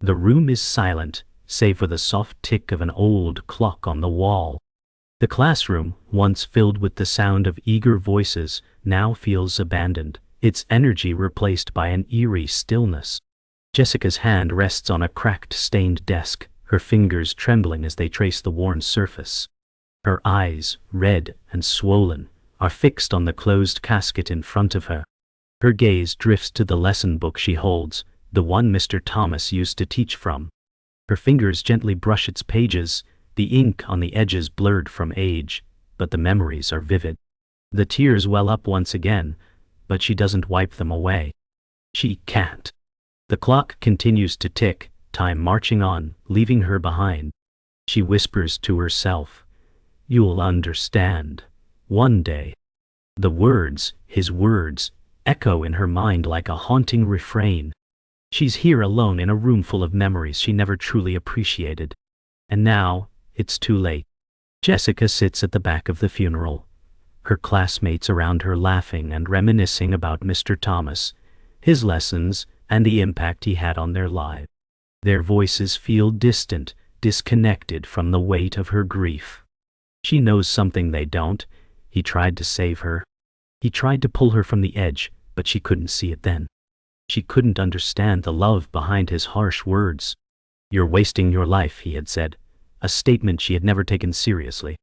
The room is silent, save for the soft tick of an old clock on the wall. The classroom, once filled with the sound of eager voices, now feels abandoned, its energy replaced by an eerie stillness. Jessica's hand rests on a cracked, stained desk, her fingers trembling as they trace the worn surface. Her eyes, red and swollen, are fixed on the closed casket in front of her. Her gaze drifts to the lesson book she holds, the one Mr. Thomas used to teach from. Her fingers gently brush its pages, the ink on the edges blurred from age, but the memories are vivid. The tears well up once again, but she doesn't wipe them away. She can't. The clock continues to tick, time marching on, leaving her behind. She whispers to herself, "You'll understand. One day." The words, his words, echo in her mind like a haunting refrain. She's here alone in a room full of memories she never truly appreciated. And now, it's too late. Jessica sits at the back of the funeral, her classmates around her laughing and reminiscing about Mr. Thomas, his lessons, and the impact he had on their lives. Their voices feel distant, disconnected from the weight of her grief. She knows something they don't. He tried to save her. He tried to pull her from the edge, but she couldn't see it then. She couldn't understand the love behind his harsh words. "You're wasting your life," he had said, a statement she had never taken seriously.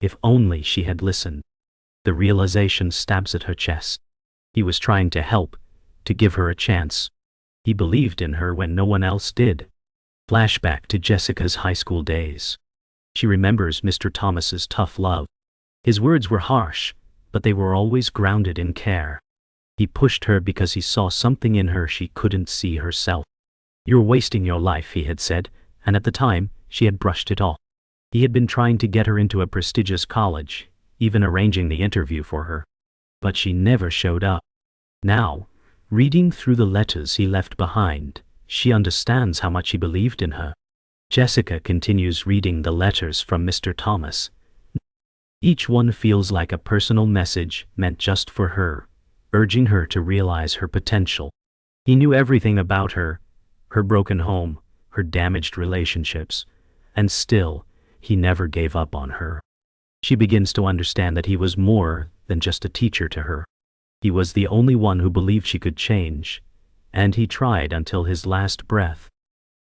If only she had listened. The realization stabs at her chest. He was trying to help, to give her a chance. He believed in her when no one else did. Flashback to Jessica's high school days. She remembers Mr. Thomas's tough love. His words were harsh, but they were always grounded in care. He pushed her because he saw something in her she couldn't see herself. "You're wasting your life," he had said, and at the time, she had brushed it off. He had been trying to get her into a prestigious college, even arranging the interview for her. But she never showed up. Now, reading through the letters he left behind, she understands how much he believed in her. Jessica continues reading the letters from Mr. Thomas. Each one feels like a personal message meant just for her, urging her to realize her potential. He knew everything about her, her broken home, her damaged relationships, and still, he never gave up on her. She begins to understand that he was more than just a teacher to her. He was the only one who believed she could change, and he tried until his last breath.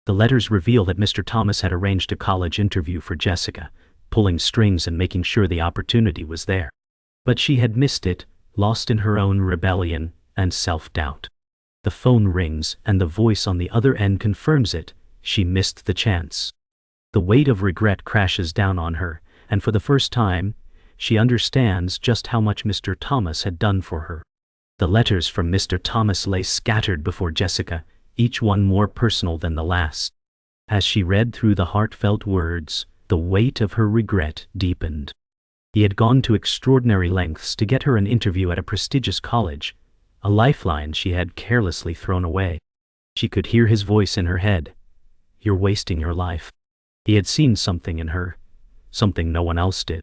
The letters reveal that Mr. Thomas had arranged a college interview for Jessica, pulling strings and making sure the opportunity was there. But she had missed it, lost in her own rebellion and self-doubt. The phone rings and the voice on the other end confirms it. She missed the chance. The weight of regret crashes down on her, and for the first time, she understands just how much Mr. Thomas had done for her. The letters from Mr. Thomas lay scattered before Jessica, each one more personal than the last. As she read through the heartfelt words, the weight of her regret deepened. He had gone to extraordinary lengths to get her an interview at a prestigious college, a lifeline she had carelessly thrown away. She could hear his voice in her head. "You're wasting your life." He had seen something in her, something no one else did.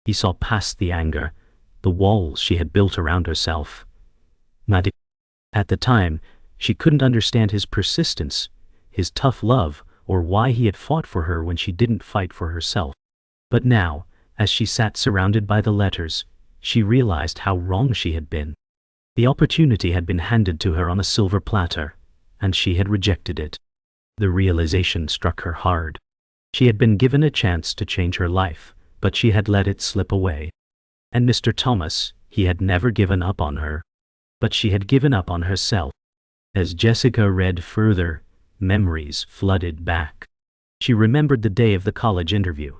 He saw past the anger, the walls she had built around herself. At the time, she couldn't understand his persistence, his tough love, or why he had fought for her when she didn't fight for herself. But now, as she sat surrounded by the letters, she realized how wrong she had been. The opportunity had been handed to her on a silver platter, and she had rejected it. The realization struck her hard. She had been given a chance to change her life, but she had let it slip away. And Mr. Thomas, he had never given up on her. But she had given up on herself. As Jessica read further, memories flooded back. She remembered the day of the college interview,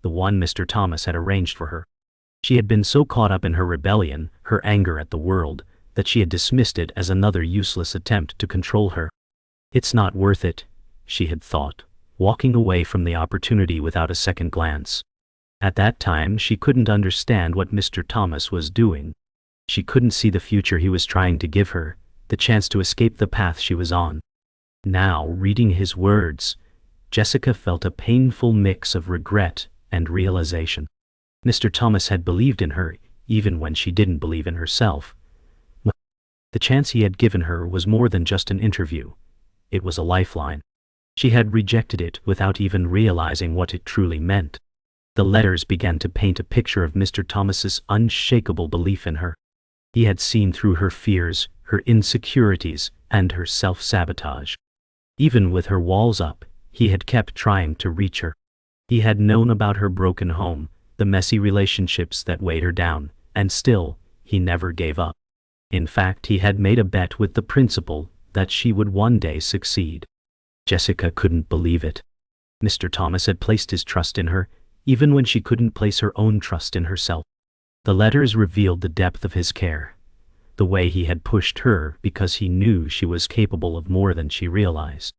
the one Mr. Thomas had arranged for her. She had been so caught up in her rebellion, her anger at the world, that she had dismissed it as another useless attempt to control her. "It's not worth it," she had thought, walking away from the opportunity without a second glance. At that time, she couldn't understand what Mr. Thomas was doing. She couldn't see the future he was trying to give her, the chance to escape the path she was on. Now, reading his words, Jessica felt a painful mix of regret and realization. Mr. Thomas had believed in her, even when she didn't believe in herself. The chance he had given her was more than just an interview. It was a lifeline. She had rejected it without even realizing what it truly meant. The letters began to paint a picture of Mr. Thomas's unshakable belief in her. He had seen through her fears, her insecurities, and her self-sabotage. Even with her walls up, he had kept trying to reach her. He had known about her broken home, the messy relationships that weighed her down, and still, he never gave up. In fact, he had made a bet with the principal that she would one day succeed. Jessica couldn't believe it. Mr. Thomas had placed his trust in her, even when she couldn't place her own trust in herself. The letters revealed the depth of his care, the way he had pushed her because he knew she was capable of more than she realized.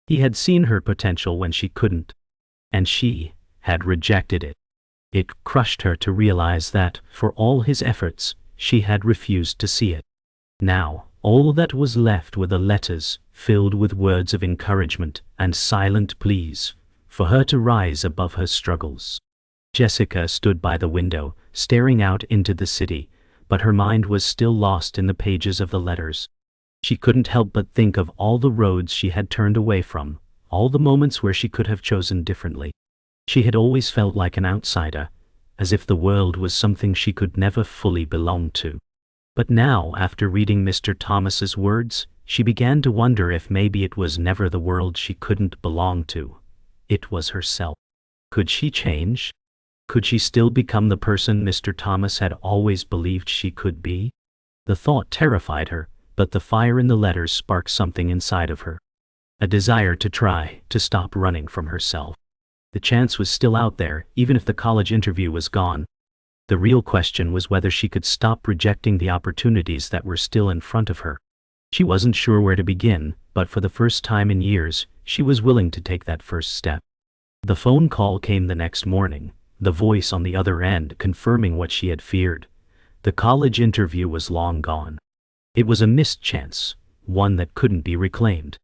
He had seen her potential when she couldn't, and she had rejected it. It crushed her to realize that, for all his efforts, she had refused to see it. Now, all that was left were the letters, filled with words of encouragement and silent pleas for her to rise above her struggles. Jessica stood by the window, staring out into the city, but her mind was still lost in the pages of the letters. She couldn't help but think of all the roads she had turned away from, all the moments where she could have chosen differently. She had always felt like an outsider, as if the world was something she could never fully belong to. But now, after reading Mr. Thomas's words, she began to wonder if maybe it was never the world she couldn't belong to. It was herself. Could she change? Could she still become the person Mr. Thomas had always believed she could be? The thought terrified her, but the fire in the letters sparked something inside of her. A desire to try, to stop running from herself. The chance was still out there, even if the college interview was gone. The real question was whether she could stop rejecting the opportunities that were still in front of her. She wasn't sure where to begin, but for the first time in years, she was willing to take that first step. The phone call came the next morning, the voice on the other end confirming what she had feared. The college interview was long gone. It was a missed chance, one that couldn't be reclaimed.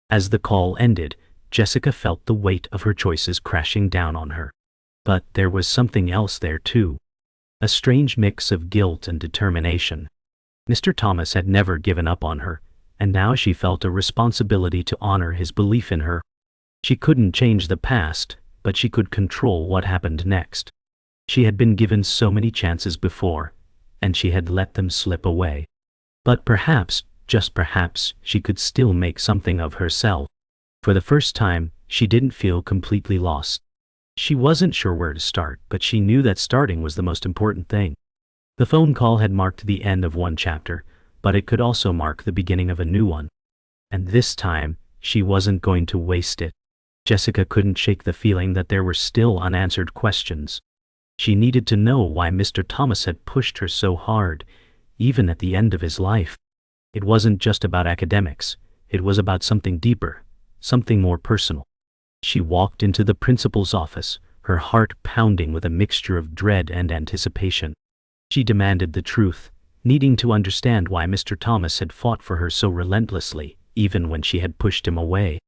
As the call ended, Jessica felt the weight of her choices crashing down on her. But there was something else there too. A strange mix of guilt and determination. Mr. Thomas had never given up on her, and now she felt a responsibility to honor his belief in her. She couldn't change the past, but she could control what happened next. She had been given so many chances before, and she had let them slip away. But perhaps, just perhaps, she could still make something of herself. For the first time, she didn't feel completely lost. She wasn't sure where to start, but she knew that starting was the most important thing. The phone call had marked the end of one chapter, but it could also mark the beginning of a new one. And this time, she wasn't going to waste it. Jessica couldn't shake the feeling that there were still unanswered questions. She needed to know why Mr. Thomas had pushed her so hard, even at the end of his life. It wasn't just about academics, it was about something deeper, something more personal. She walked into the principal's office, her heart pounding with a mixture of dread and anticipation. She demanded the truth, needing to understand why Mr. Thomas had fought for her so relentlessly, even when she had pushed him away.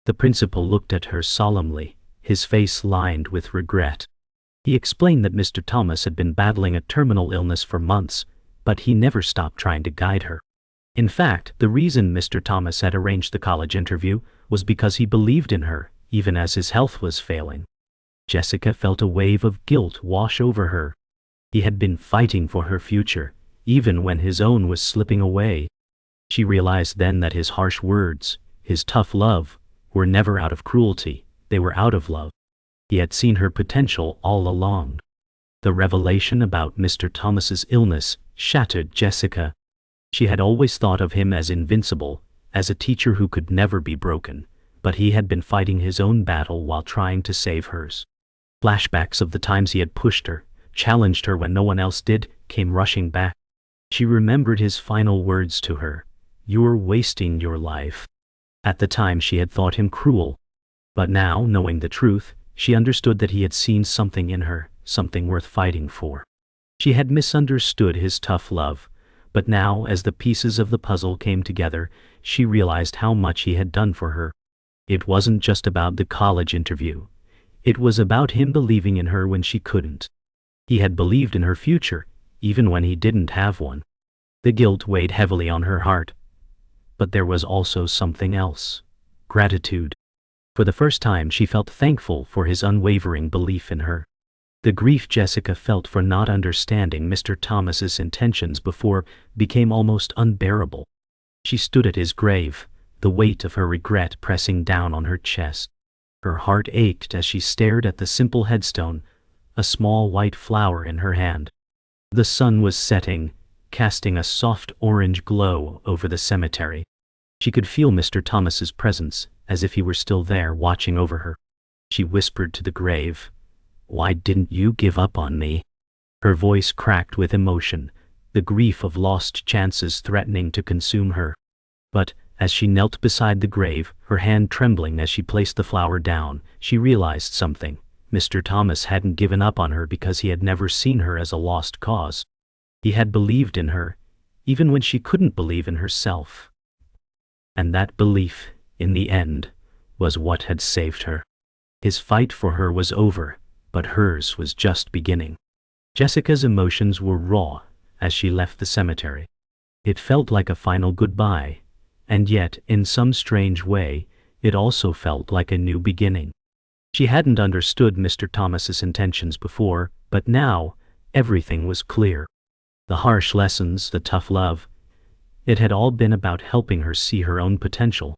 The principal looked at her solemnly, his face lined with regret. He explained that Mr. Thomas had been battling a terminal illness for months, but he never stopped trying to guide her. In fact, the reason Mr. Thomas had arranged the college interview was because he believed in her, even as his health was failing. Jessica felt a wave of guilt wash over her. He had been fighting for her future, even when his own was slipping away. She realized then that his harsh words, his tough love, were never out of cruelty, they were out of love. He had seen her potential all along. The revelation about Mr. Thomas's illness shattered Jessica. She had always thought of him as invincible, as a teacher who could never be broken, but he had been fighting his own battle while trying to save hers. Flashbacks of the times he had pushed her, challenged her when no one else did, came rushing back. She remembered his final words to her, "You're wasting your life." At the time she had thought him cruel, but now, knowing the truth, she understood that he had seen something in her, something worth fighting for. She had misunderstood his tough love, but now, as the pieces of the puzzle came together, she realized how much he had done for her. It wasn't just about the college interview. It was about him believing in her when she couldn't. He had believed in her future, even when he didn't have one. The guilt weighed heavily on her heart. But there was also something else. Gratitude. For the first time she felt thankful for his unwavering belief in her. The grief Jessica felt for not understanding Mr. Thomas's intentions before became almost unbearable. She stood at his grave, the weight of her regret pressing down on her chest. Her heart ached as she stared at the simple headstone, a small white flower in her hand. The sun was setting, casting a soft orange glow over the cemetery. She could feel Mr. Thomas's presence, as if he were still there watching over her. She whispered to the grave, "Why didn't you give up on me?" Her voice cracked with emotion, the grief of lost chances threatening to consume her. But, as she knelt beside the grave, her hand trembling as she placed the flower down, she realized something. Mr. Thomas hadn't given up on her because he had never seen her as a lost cause. He had believed in her, even when she couldn't believe in herself. And that belief, in the end, was what had saved her. His fight for her was over, but hers was just beginning. Jessica's emotions were raw as she left the cemetery. It felt like a final goodbye, and yet, in some strange way, it also felt like a new beginning. She hadn't understood Mr. Thomas's intentions before, but now, everything was clear. The harsh lessons, the tough love, it had all been about helping her see her own potential.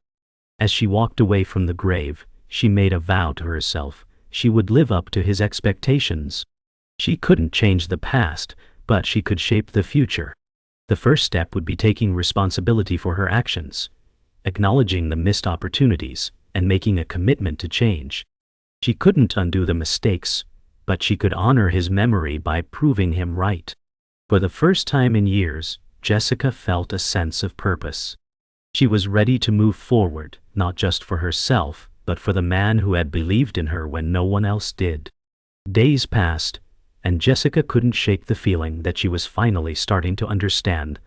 As she walked away from the grave, she made a vow to herself. She would live up to his expectations. She couldn't change the past, but she could shape the future. The first step would be taking responsibility for her actions, acknowledging the missed opportunities, and making a commitment to change. She couldn't undo the mistakes, but she could honor his memory by proving him right. For the first time in years, Jessica felt a sense of purpose. She was ready to move forward, not just for herself, but for the man who had believed in her when no one else did. Days passed, and Jessica couldn't shake the feeling that she was finally starting to understand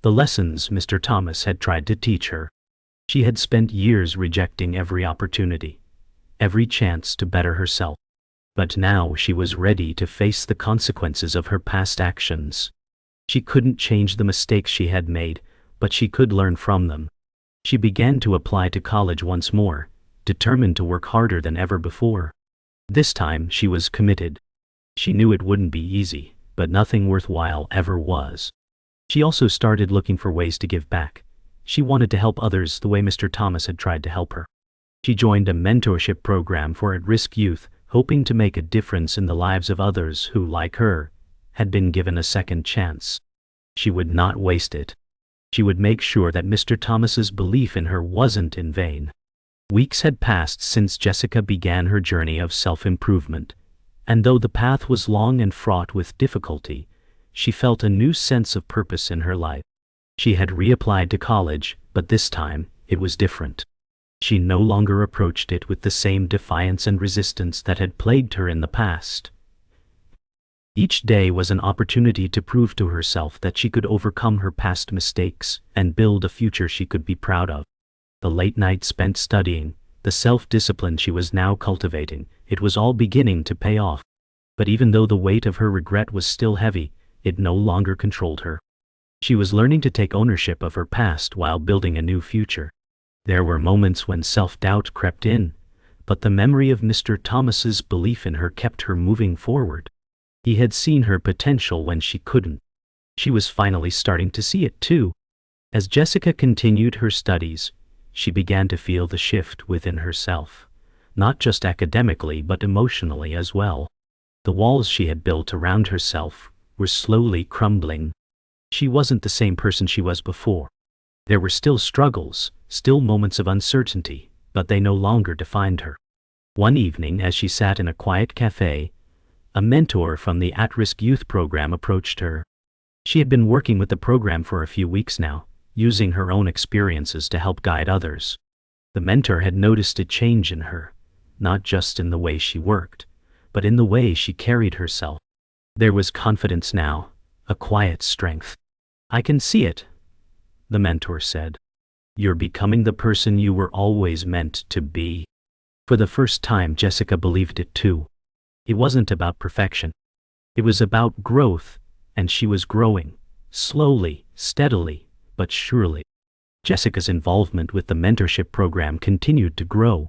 the lessons Mr. Thomas had tried to teach her. She had spent years rejecting every opportunity, every chance to better herself. But now she was ready to face the consequences of her past actions. She couldn't change the mistakes she had made, but she could learn from them. She began to apply to college once more, determined to work harder than ever before. This time she was committed. She knew it wouldn't be easy, but nothing worthwhile ever was. She also started looking for ways to give back. She wanted to help others the way Mr. Thomas had tried to help her. She joined a mentorship program for at-risk youth, hoping to make a difference in the lives of others who, like her, had been given a second chance. She would not waste it. She would make sure that Mr. Thomas's belief in her wasn't in vain. Weeks had passed since Jessica began her journey of self-improvement, and though the path was long and fraught with difficulty, she felt a new sense of purpose in her life. She had reapplied to college, but this time, it was different. She no longer approached it with the same defiance and resistance that had plagued her in the past. Each day was an opportunity to prove to herself that she could overcome her past mistakes and build a future she could be proud of. The late nights spent studying, the self-discipline she was now cultivating, it was all beginning to pay off. But even though the weight of her regret was still heavy, it no longer controlled her. She was learning to take ownership of her past while building a new future. There were moments when self-doubt crept in, but the memory of Mr. Thomas's belief in her kept her moving forward. He had seen her potential when she couldn't. She was finally starting to see it too. As Jessica continued her studies, she began to feel the shift within herself, not just academically but emotionally as well. The walls she had built around herself were slowly crumbling. She wasn't the same person she was before. There were still struggles, still moments of uncertainty, but they no longer defined her. One evening, as she sat in a quiet cafe, a mentor from the at-risk youth program approached her. She had been working with the program for a few weeks now, using her own experiences to help guide others. The mentor had noticed a change in her, not just in the way she worked, but in the way she carried herself. There was confidence now, a quiet strength. "I can see it," the mentor said. "You're becoming the person you were always meant to be." For the first time, Jessica believed it too. It wasn't about perfection. It was about growth, and she was growing, slowly, steadily, but surely. Jessica's involvement with the mentorship program continued to grow.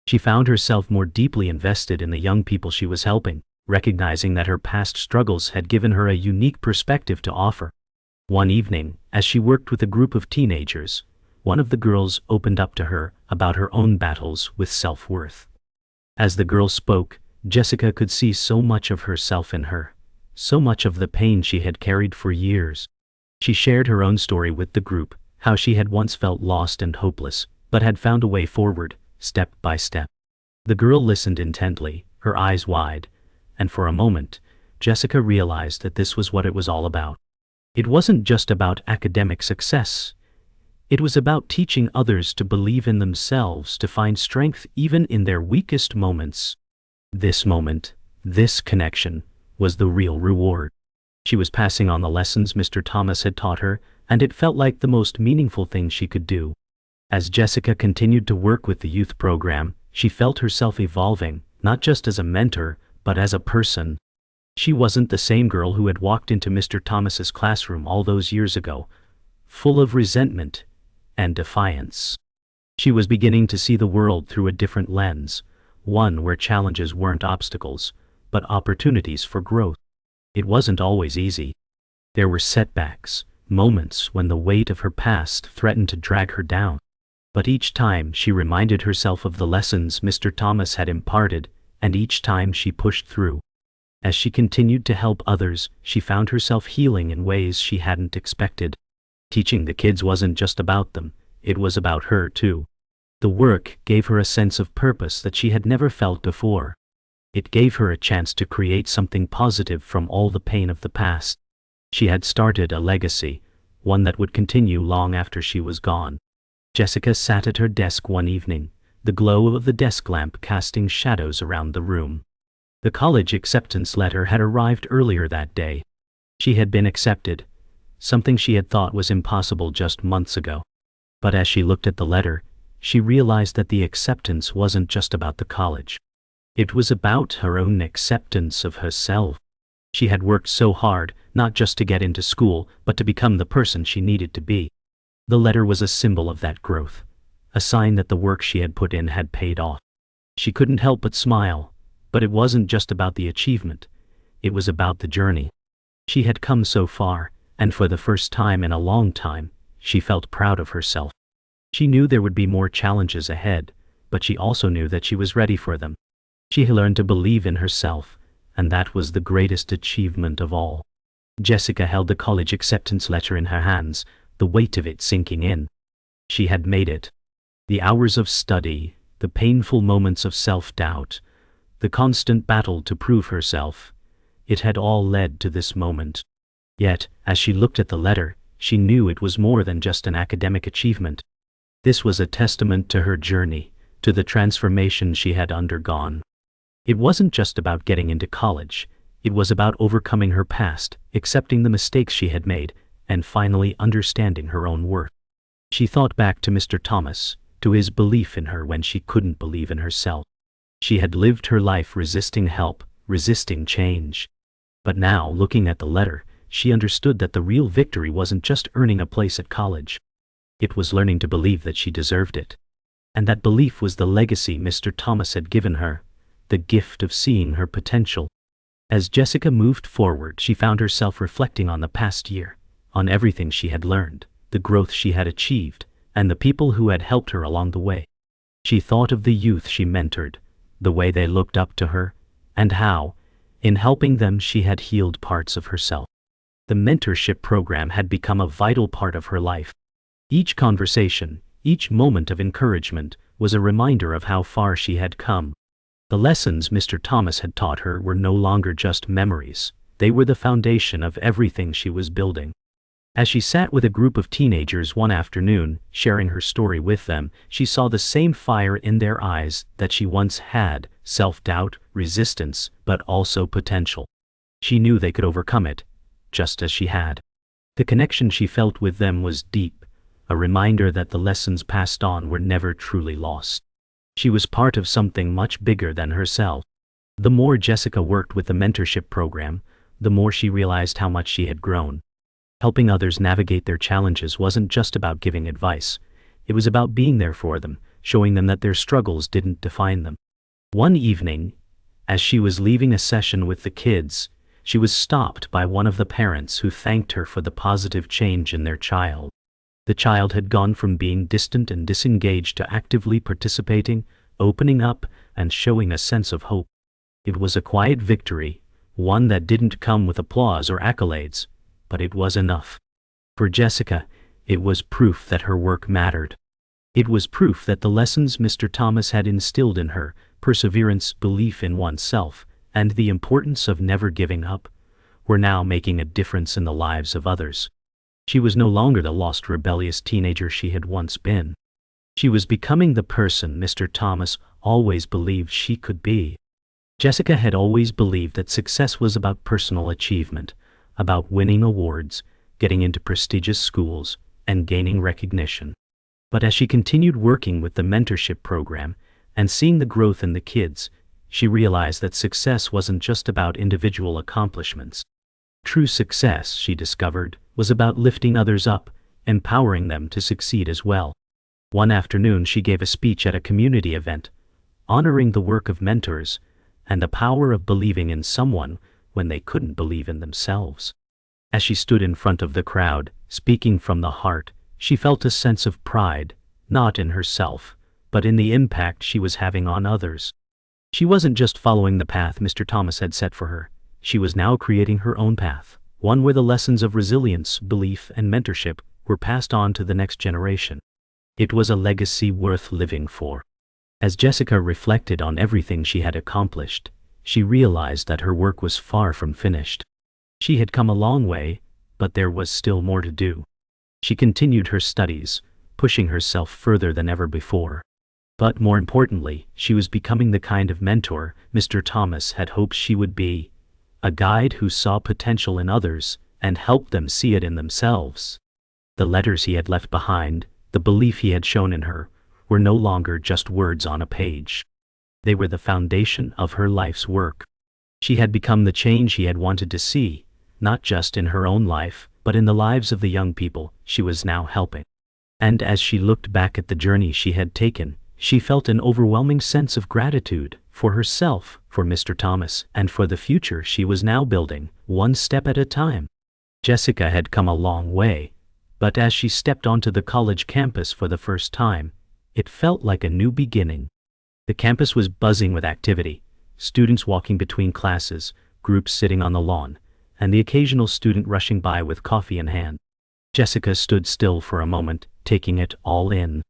She found herself more deeply invested in the young people she was helping, recognizing that her past struggles had given her a unique perspective to offer. One evening, as she worked with a group of teenagers, one of the girls opened up to her about her own battles with self-worth. As the girl spoke, Jessica could see so much of herself in her, so much of the pain she had carried for years. She shared her own story with the group, how she had once felt lost and hopeless, but had found a way forward, step by step. The girl listened intently, her eyes wide, and for a moment, Jessica realized that this was what it was all about. It wasn't just about academic success. It was about teaching others to believe in themselves, to find strength even in their weakest moments. This moment, this connection, was the real reward. She was passing on the lessons Mr. Thomas had taught her, and it felt like the most meaningful thing she could do. As Jessica continued to work with the youth program, she felt herself evolving, not just as a mentor, but as a person. She wasn't the same girl who had walked into Mr. Thomas's classroom all those years ago, full of resentment and defiance. She was beginning to see the world through a different lens, one where challenges weren't obstacles, but opportunities for growth. It wasn't always easy. There were setbacks, moments when the weight of her past threatened to drag her down. But each time she reminded herself of the lessons Mr. Thomas had imparted, and each time she pushed through. As she continued to help others, she found herself healing in ways she hadn't expected. Teaching the kids wasn't just about them, it was about her too. The work gave her a sense of purpose that she had never felt before. It gave her a chance to create something positive from all the pain of the past. She had started a legacy, one that would continue long after she was gone. Jessica sat at her desk one evening, the glow of the desk lamp casting shadows around the room. The college acceptance letter had arrived earlier that day. She had been accepted, something she had thought was impossible just months ago. But as she looked at the letter, she realized that the acceptance wasn't just about the college. It was about her own acceptance of herself. She had worked so hard, not just to get into school, but to become the person she needed to be. The letter was a symbol of that growth, a sign that the work she had put in had paid off. She couldn't help but smile, but it wasn't just about the achievement. It was about the journey. She had come so far, and for the first time in a long time, she felt proud of herself. She knew there would be more challenges ahead, but she also knew that she was ready for them. She had learned to believe in herself, and that was the greatest achievement of all. Jessica held the college acceptance letter in her hands, the weight of it sinking in. She had made it. The hours of study, the painful moments of self-doubt, the constant battle to prove herself, it had all led to this moment. Yet, as she looked at the letter, she knew it was more than just an academic achievement. This was a testament to her journey, to the transformation she had undergone. It wasn't just about getting into college, it was about overcoming her past, accepting the mistakes she had made, and finally understanding her own worth. She thought back to Mr. Thomas, to his belief in her when she couldn't believe in herself. She had lived her life resisting help, resisting change. But now, looking at the letter, she understood that the real victory wasn't just earning a place at college. It was learning to believe that she deserved it. And that belief was the legacy Mr. Thomas had given her, the gift of seeing her potential. As Jessica moved forward, she found herself reflecting on the past year, on everything she had learned, the growth she had achieved, and the people who had helped her along the way. She thought of the youth she mentored, the way they looked up to her, and how, in helping them, she had healed parts of herself. The mentorship program had become a vital part of her life. Each conversation, each moment of encouragement, was a reminder of how far she had come. The lessons Mr. Thomas had taught her were no longer just memories, they were the foundation of everything she was building. As she sat with a group of teenagers one afternoon, sharing her story with them, she saw the same fire in their eyes that she once had, self-doubt, resistance, but also potential. She knew they could overcome it, just as she had. The connection she felt with them was deep, a reminder that the lessons passed on were never truly lost. She was part of something much bigger than herself. The more Jessica worked with the mentorship program, the more she realized how much she had grown. Helping others navigate their challenges wasn't just about giving advice. It was about being there for them, showing them that their struggles didn't define them. One evening, as she was leaving a session with the kids, she was stopped by one of the parents who thanked her for the positive change in their child. The child had gone from being distant and disengaged to actively participating, opening up, and showing a sense of hope. It was a quiet victory, one that didn't come with applause or accolades, but it was enough. For Jessica, it was proof that her work mattered. It was proof that the lessons Mr. Thomas had instilled in her, perseverance, belief in oneself, and the importance of never giving up, were now making a difference in the lives of others. She was no longer the lost, rebellious teenager she had once been. She was becoming the person Mr. Thomas always believed she could be. Jessica had always believed that success was about personal achievement, about winning awards, getting into prestigious schools, and gaining recognition. But as she continued working with the mentorship program and seeing the growth in the kids, she realized that success wasn't just about individual accomplishments. True success, she discovered, was about lifting others up, empowering them to succeed as well. One afternoon she gave a speech at a community event, honoring the work of mentors and the power of believing in someone when they couldn't believe in themselves. As she stood in front of the crowd, speaking from the heart, she felt a sense of pride, not in herself, but in the impact she was having on others. She wasn't just following the path Mr. Thomas had set for her. She was now creating her own path, one where the lessons of resilience, belief, and mentorship were passed on to the next generation. It was a legacy worth living for. As Jessica reflected on everything she had accomplished, she realized that her work was far from finished. She had come a long way, but there was still more to do. She continued her studies, pushing herself further than ever before. But more importantly, she was becoming the kind of mentor Mr. Thomas had hoped she would be, a guide who saw potential in others and helped them see it in themselves. The letters he had left behind, the belief he had shown in her, were no longer just words on a page. They were the foundation of her life's work. She had become the change he had wanted to see, not just in her own life, but in the lives of the young people she was now helping. And as she looked back at the journey she had taken, she felt an overwhelming sense of gratitude for herself, for Mr. Thomas, and for the future she was now building, one step at a time. Jessica had come a long way, but as she stepped onto the college campus for the first time, it felt like a new beginning. The campus was buzzing with activity, students walking between classes, groups sitting on the lawn, and the occasional student rushing by with coffee in hand. Jessica stood still for a moment, taking it all in.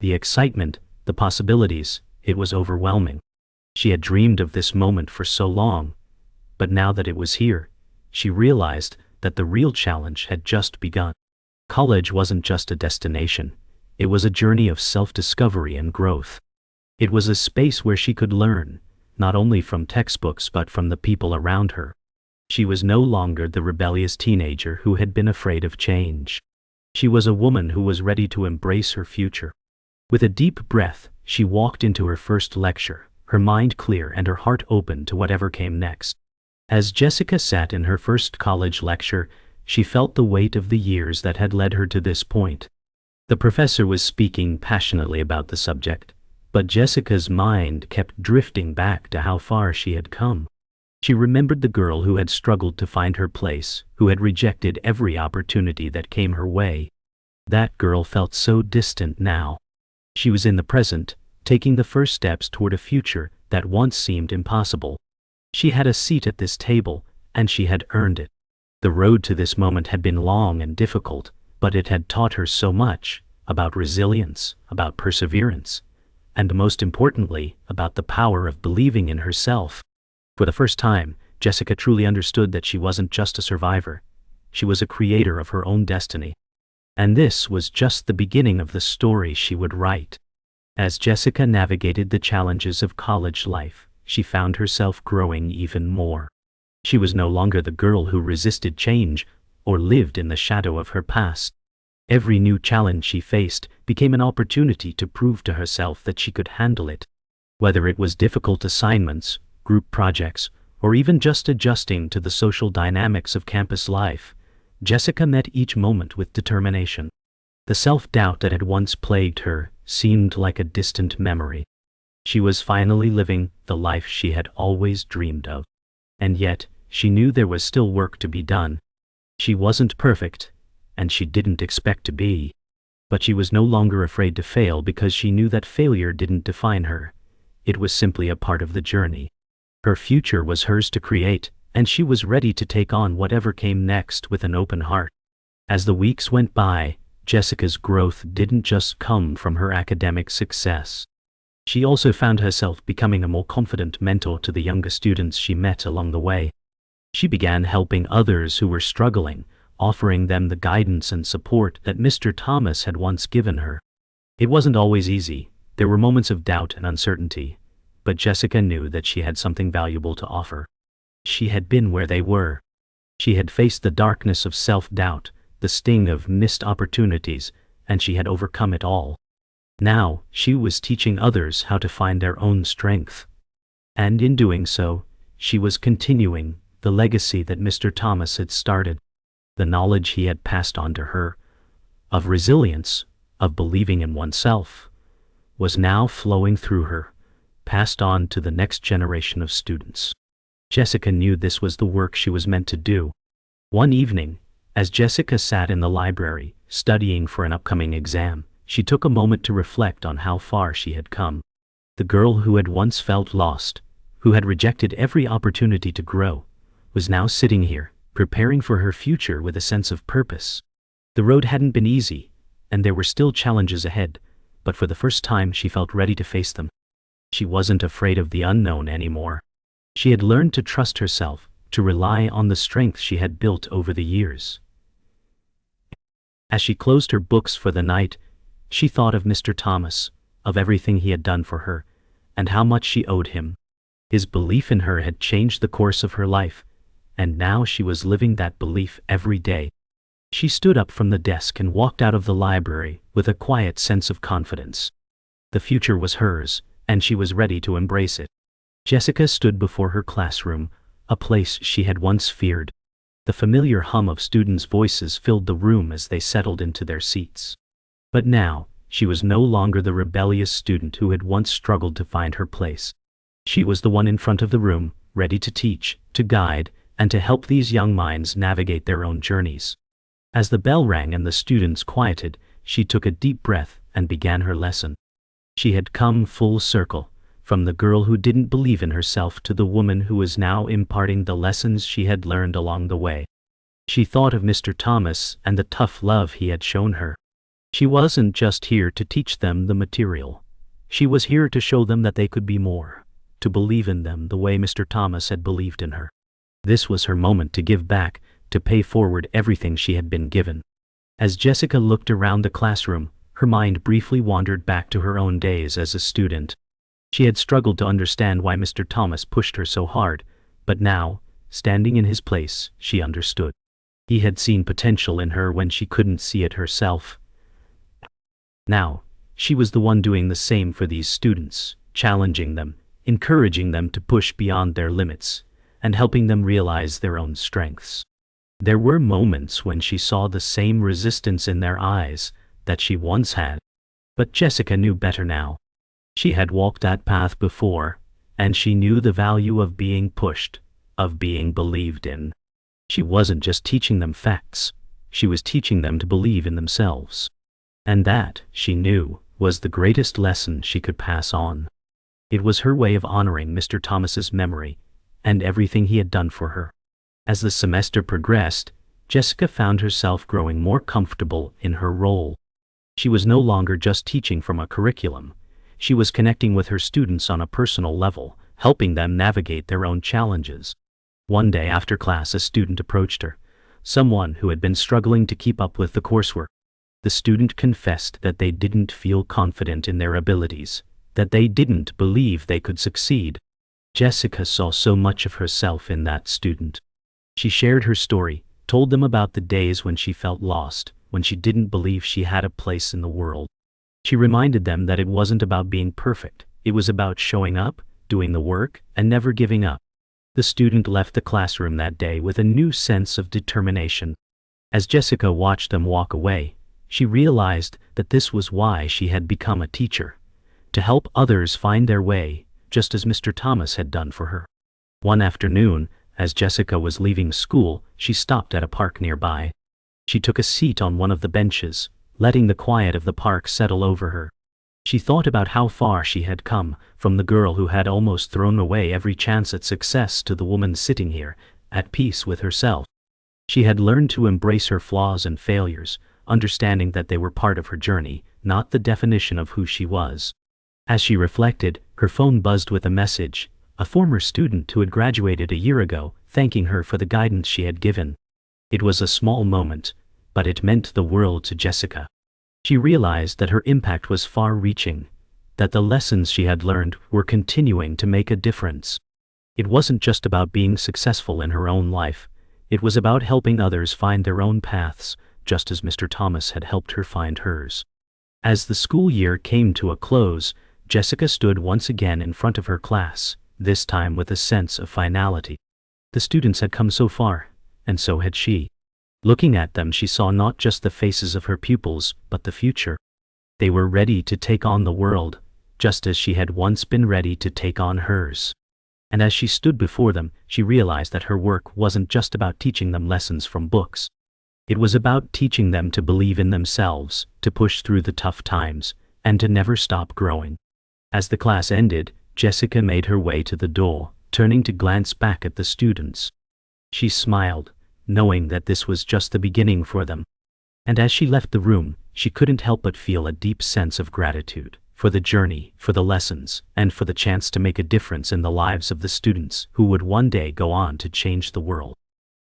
The excitement, the possibilities, it was overwhelming. She had dreamed of this moment for so long, but now that it was here, she realized that the real challenge had just begun. College wasn't just a destination, it was a journey of self-discovery and growth. It was a space where she could learn, not only from textbooks but from the people around her. She was no longer the rebellious teenager who had been afraid of change. She was a woman who was ready to embrace her future. With a deep breath, she walked into her first lecture, her mind clear and her heart open to whatever came next. As Jessica sat in her first college lecture, she felt the weight of the years that had led her to this point. The professor was speaking passionately about the subject, but Jessica's mind kept drifting back to how far she had come. She remembered the girl who had struggled to find her place, who had rejected every opportunity that came her way. That girl felt so distant now. She was in the present, taking the first steps toward a future that once seemed impossible. She had a seat at this table, and she had earned it. The road to this moment had been long and difficult, but it had taught her so much about resilience, about perseverance, and most importantly, about the power of believing in herself. For the first time, Jessica truly understood that she wasn't just a survivor. She was a creator of her own destiny. And this was just the beginning of the story she would write. As Jessica navigated the challenges of college life, she found herself growing even more. She was no longer the girl who resisted change or lived in the shadow of her past. Every new challenge she faced became an opportunity to prove to herself that she could handle it. Whether it was difficult assignments, group projects, or even just adjusting to the social dynamics of campus life, Jessica met each moment with determination. The self-doubt that had once plagued her seemed like a distant memory. She was finally living the life she had always dreamed of. And yet, she knew there was still work to be done. She wasn't perfect, and she didn't expect to be. But she was no longer afraid to fail because she knew that failure didn't define her. It was simply a part of the journey. Her future was hers to create, and she was ready to take on whatever came next with an open heart. As the weeks went by, Jessica's growth didn't just come from her academic success. She also found herself becoming a more confident mentor to the younger students she met along the way. She began helping others who were struggling, offering them the guidance and support that Mr. Thomas had once given her. It wasn't always easy. There were moments of doubt and uncertainty, but Jessica knew that she had something valuable to offer. She had been where they were. She had faced the darkness of self-doubt, the sting of missed opportunities, and she had overcome it all. Now, she was teaching others how to find their own strength. And in doing so, she was continuing the legacy that Mr. Thomas had started. The knowledge he had passed on to her, of resilience, of believing in oneself, was now flowing through her, passed on to the next generation of students. Jessica knew this was the work she was meant to do. One evening, as Jessica sat in the library, studying for an upcoming exam, she took a moment to reflect on how far she had come. The girl who had once felt lost, who had rejected every opportunity to grow, was now sitting here, preparing for her future with a sense of purpose. The road hadn't been easy, and there were still challenges ahead, but for the first time she felt ready to face them. She wasn't afraid of the unknown anymore. She had learned to trust herself, to rely on the strength she had built over the years. As she closed her books for the night, she thought of Mr. Thomas, of everything he had done for her, and how much she owed him. His belief in her had changed the course of her life, and now she was living that belief every day. She stood up from the desk and walked out of the library with a quiet sense of confidence. The future was hers, and she was ready to embrace it. Jessica stood before her classroom, a place she had once feared. The familiar hum of students' voices filled the room as they settled into their seats. But now, she was no longer the rebellious student who had once struggled to find her place. She was the one in front of the room, ready to teach, to guide, and to help these young minds navigate their own journeys. As the bell rang and the students quieted, she took a deep breath and began her lesson. She had come full circle, from the girl who didn't believe in herself to the woman who was now imparting the lessons she had learned along the way. She thought of Mr. Thomas and the tough love he had shown her. She wasn't just here to teach them the material. She was here to show them that they could be more, to believe in them the way Mr. Thomas had believed in her. This was her moment to give back, to pay forward everything she had been given. As Jessica looked around the classroom, her mind briefly wandered back to her own days as a student. She had struggled to understand why Mr. Thomas pushed her so hard, but now, standing in his place, she understood. He had seen potential in her when she couldn't see it herself. Now, she was the one doing the same for these students, challenging them, encouraging them to push beyond their limits, and helping them realize their own strengths. There were moments when she saw the same resistance in their eyes that she once had, but Jessica knew better now. She had walked that path before, and she knew the value of being pushed, of being believed in. She wasn't just teaching them facts, she was teaching them to believe in themselves. And that, she knew, was the greatest lesson she could pass on. It was her way of honoring Mr. Thomas's memory and everything he had done for her. As the semester progressed, Jessica found herself growing more comfortable in her role. She was no longer just teaching from a curriculum. She was connecting with her students on a personal level, helping them navigate their own challenges. One day after class, a student approached her, someone who had been struggling to keep up with the coursework. The student confessed that they didn't feel confident in their abilities, that they didn't believe they could succeed. Jessica saw so much of herself in that student. She shared her story, told them about the days when she felt lost, when she didn't believe she had a place in the world. She reminded them that it wasn't about being perfect, it was about showing up, doing the work, and never giving up. The student left the classroom that day with a new sense of determination. As Jessica watched them walk away, she realized that this was why she had become a teacher, to help others find their way, just as Mr. Thomas had done for her. One afternoon, as Jessica was leaving school, she stopped at a park nearby. She took a seat on one of the benches, letting the quiet of the park settle over her. She thought about how far she had come, from the girl who had almost thrown away every chance at success to the woman sitting here, at peace with herself. She had learned to embrace her flaws and failures, understanding that they were part of her journey, not the definition of who she was. As she reflected, her phone buzzed with a message, a former student who had graduated a year ago, thanking her for the guidance she had given. It was a small moment, but it meant the world to Jessica. She realized that her impact was far-reaching, that the lessons she had learned were continuing to make a difference. It wasn't just about being successful in her own life, it was about helping others find their own paths, just as Mr. Thomas had helped her find hers. As the school year came to a close, Jessica stood once again in front of her class, this time with a sense of finality. The students had come so far, and so had she. Looking at them, she saw not just the faces of her pupils, but the future. They were ready to take on the world, just as she had once been ready to take on hers. And as she stood before them, she realized that her work wasn't just about teaching them lessons from books. It was about teaching them to believe in themselves, to push through the tough times, and to never stop growing. As the class ended, Jessica made her way to the door, turning to glance back at the students. She smiled, knowing that this was just the beginning for them. And as she left the room, she couldn't help but feel a deep sense of gratitude, for the journey, for the lessons, and for the chance to make a difference in the lives of the students who would one day go on to change the world.